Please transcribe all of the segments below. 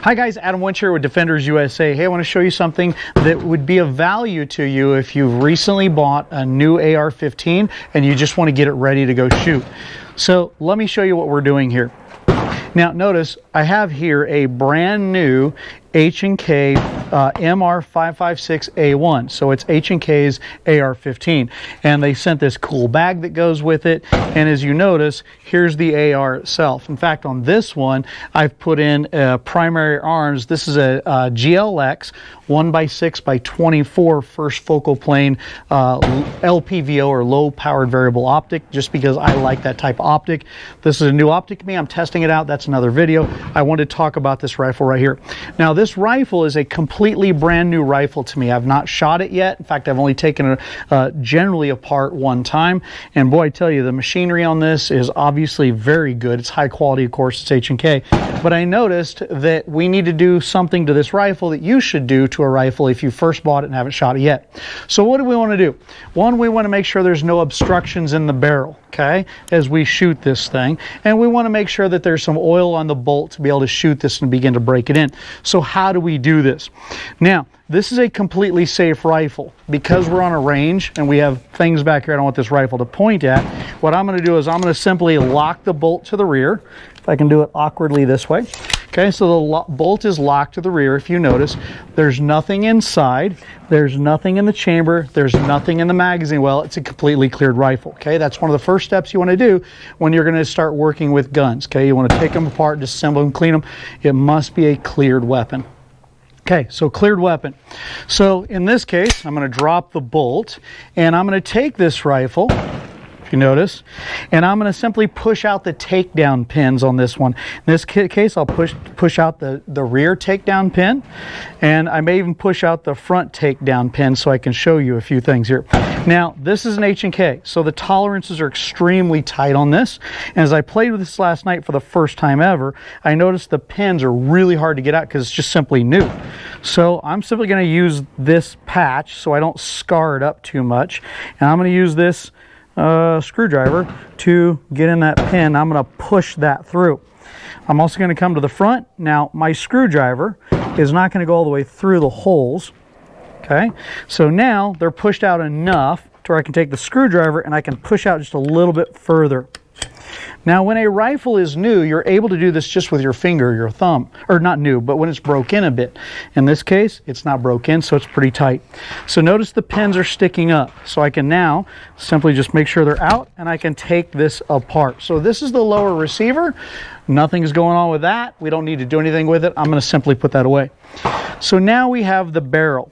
Hi guys, Adam Winch here with Defenders USA. Hey, I want to show you something that would be of value to you if you've recently bought a new AR-15 and you just want to get it ready to go shoot. So let me show you what we're doing here. Now notice I have here a brand new H&K MR556 A1. So it's H&K's AR-15. And they sent this cool bag that goes with it. And as you notice, here's the AR itself. In fact, on this one, I've put in Primary Arms. This is a GLX 1x6x24 first focal plane LPVO, or low powered variable optic, just because I like that type of optic. This is a new optic to me. I'm testing it out. That's another video. I wanted to talk about this rifle right here. Now, this rifle is a completely brand new rifle to me. I've not shot it yet. In fact, I've only taken it generally apart one time. And boy, I tell you, the machinery on this is obviously very good. It's high quality, of course, it's H&K. But I noticed that we need to do something to this rifle that you should do to a rifle if you first bought it and haven't shot it yet. So what do we want to do? One, we want to make sure there's no obstructions in the barrel, okay, as we shoot this thing. And we want to make sure that there's some oil on the bolt to be able to shoot this and begin to break it in. So how do we do this? Now, this is a completely safe rifle. Because we're on a range and we have things back here I don't want this rifle to point at, what I'm going to do is I'm going to simply lock the bolt to the rear. If I can do it awkwardly this way. Okay, so the bolt is locked to the rear. If you notice, there's nothing inside, there's nothing in the chamber, there's nothing in the magazine well. It's a completely cleared rifle. Okay, that's one of the first steps you want to do when you're going to start working with guns. Okay, you want to take them apart, disassemble them, clean them. It must be a cleared weapon. Okay, so cleared weapon. So in this case, I'm going to drop the bolt and I'm going to take this rifle, if you notice, and I'm going to simply push out the takedown pins on this one. In this case, I'll push out the rear takedown pin, and I may even push out the front takedown pin so I can show you a few things here. Now, this is an H&K, so the tolerances are extremely tight on this. And as I played with this last night for the first time ever, I noticed the pins are really hard to get out because it's just simply new. So I'm simply going to use this patch so I don't scar it up too much. And I'm going to use this screwdriver to get in that pin. I'm going to push that through. I'm also going to come to the front. Now, my screwdriver is not going to go all the way through the holes. Okay, so now they're pushed out enough to where I can take the screwdriver and I can push out just a little bit further. Now, when a rifle is new, you're able to do this just with your finger or your thumb. Or not new, but when it's broke in a bit. In this case, it's not broke in, so it's pretty tight. So notice the pins are sticking up. So I can now simply just make sure they're out and I can take this apart. So this is the lower receiver. Nothing's going on with that. We don't need to do anything with it. I'm going to simply put that away. So now we have the barrel.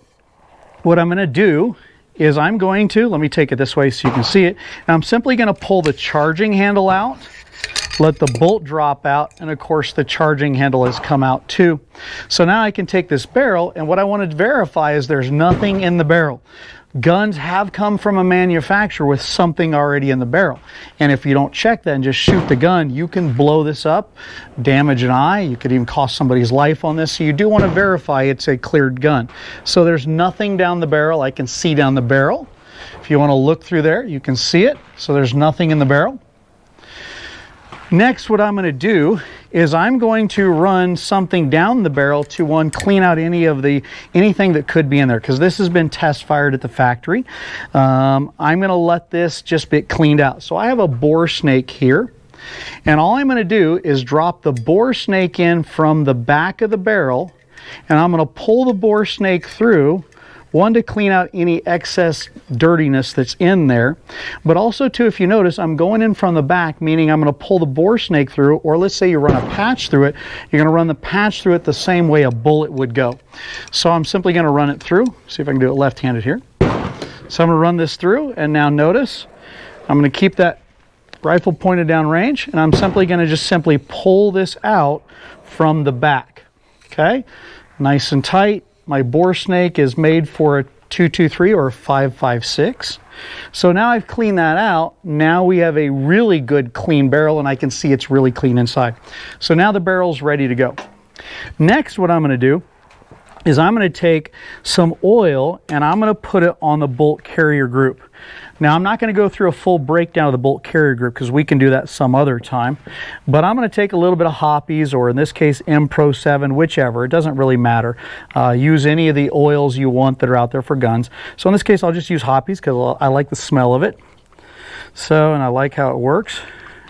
What I'm going to do is I'm going to, let me take it this way so you can see it. And I'm simply going to pull the charging handle out, let the bolt drop out, and of course the charging handle has come out too. So now I can take this barrel, and what I want to verify is there's nothing in the barrel. Guns have come from a manufacturer with something already in the barrel. And if you don't check that and just shoot the gun, you can blow this up, damage an eye, you could even cost somebody's life on this. So you do want to verify it's a cleared gun. So there's nothing down the barrel. I can see down the barrel. If you want to look through there, you can see it. So there's nothing in the barrel. Next, what I'm going to do is I'm going to run something down the barrel to clean out anything that could be in there, because this has been test fired at the factory. I'm going to let this just get cleaned out. So I have a bore snake here, and all I'm going to do is drop the bore snake in from the back of the barrel, and I'm going to pull the bore snake through. One, to clean out any excess dirtiness that's in there, but also too, if you notice, I'm going in from the back, meaning I'm going to pull the bore snake through, or let's say you run a patch through it, you're going to run the patch through it the same way a bullet would go. So I'm simply going to run it through. See if I can do it left-handed here. So I'm going to run this through, and now notice, I'm going to keep that rifle pointed down range, and I'm simply going to just simply pull this out from the back. Okay, nice and tight. My bore snake is made for a 223 or a 556. So now I've cleaned that out. Now we have a really good clean barrel, and I can see it's really clean inside. So now the barrel's ready to go. Next, what I'm going to do is I'm going to take some oil and I'm going to put it on the bolt carrier group. Now, I'm not going to go through a full breakdown of the bolt carrier group because we can do that some other time, but I'm going to take a little bit of Hoppe's, or in this case M-Pro 7, whichever, it doesn't really matter. Use any of the oils you want that are out there for guns. So in this case I'll just use Hoppe's because I like the smell of it. So, and I like how it works.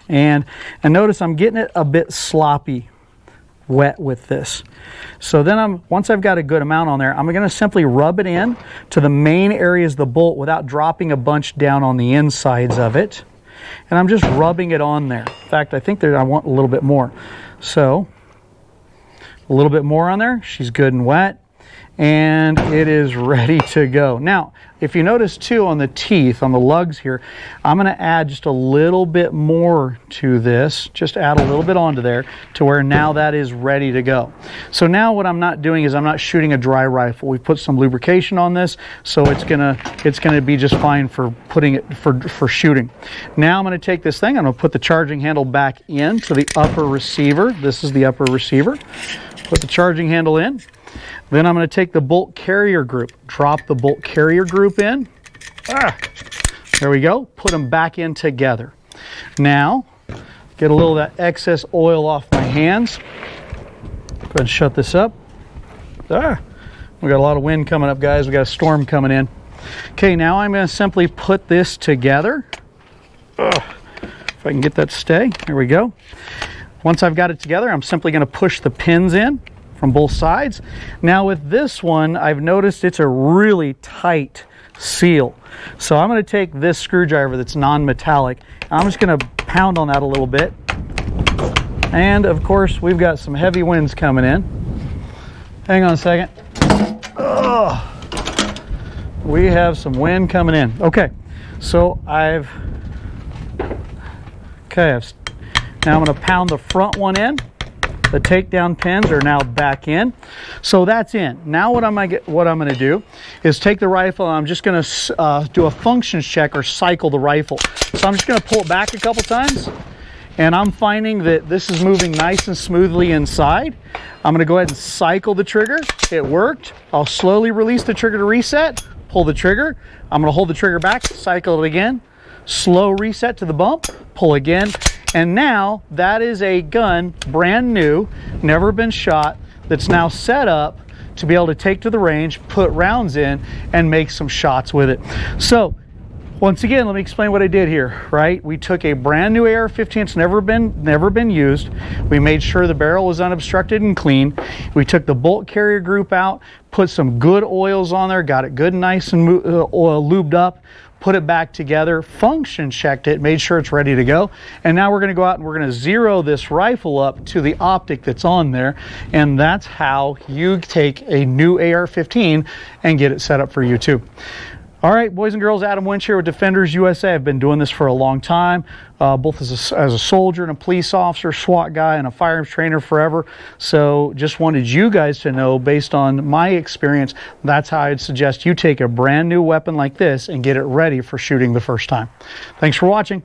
And notice I'm getting it a bit sloppy wet with this. So then once I've got a good amount on there, I'm going to simply rub it in to the main areas of the bolt without dropping a bunch down on the insides of it. And I'm just rubbing it on there. In fact, I think I want a little bit more. So a little bit more on there. She's good and wet. And it is ready to go. Now, if you notice too on the teeth, on the lugs here, I'm going to add just a little bit more to this, just add a little bit onto there to where now that is ready to go. So now what I'm not doing is I'm not shooting a dry rifle. We put some lubrication on this, so it's gonna be just fine for putting it for shooting. Now I'm going to take this thing, I'm going to put the charging handle back into the upper receiver. This is the upper receiver. Put the charging handle in. Then I'm going to take the bolt carrier group, drop the bolt carrier group in. There we go. Put them back in together. Now, get a little of that excess oil off my hands. Go ahead and shut this up. We got a lot of wind coming up, guys. We got a storm coming in. Okay, now I'm going to simply put this together. If I can get that to stay. There we go. Once I've got it together, I'm simply going to push the pins in from both sides. Now with this one, I've noticed it's a really tight seal. So I'm going to take this screwdriver that's non-metallic. I'm just going to pound on that a little bit. And of course, we've got some heavy winds coming in. Hang on a second. We have some wind coming in. Okay, so now I'm going to pound the front one in. The takedown pins are now back in. So that's in. Now what I'm going to do is take the rifle and I'm just going to do a functions check or cycle the rifle. So I'm just going to pull it back a couple times, and I'm finding that this is moving nice and smoothly inside. I'm going to go ahead and cycle the trigger. It worked. I'll slowly release the trigger to reset, pull the trigger. I'm going to hold the trigger back, cycle it again, slow reset to the bump, pull again. And now that is a gun, brand new, never been shot, that's now set up to be able to take to the range, put rounds in, and make some shots with it. So once again, let me explain what I did here, right? We took a brand new AR-15, it's never been used. We made sure the barrel was unobstructed and clean. We took the bolt carrier group out, put some good oils on there, got it good and nice and lubed up, put it back together, function checked it, made sure it's ready to go. And now we're going to go out and we're going to zero this rifle up to the optic that's on there. And that's how you take a new AR-15 and get it set up for you too. All right, boys and girls, Adam Winch here with Defenders USA. I've been doing this for a long time, both as a soldier and a police officer, SWAT guy, and a firearms trainer forever. So just wanted you guys to know, based on my experience, that's how I'd suggest you take a brand new weapon like this and get it ready for shooting the first time. Thanks for watching.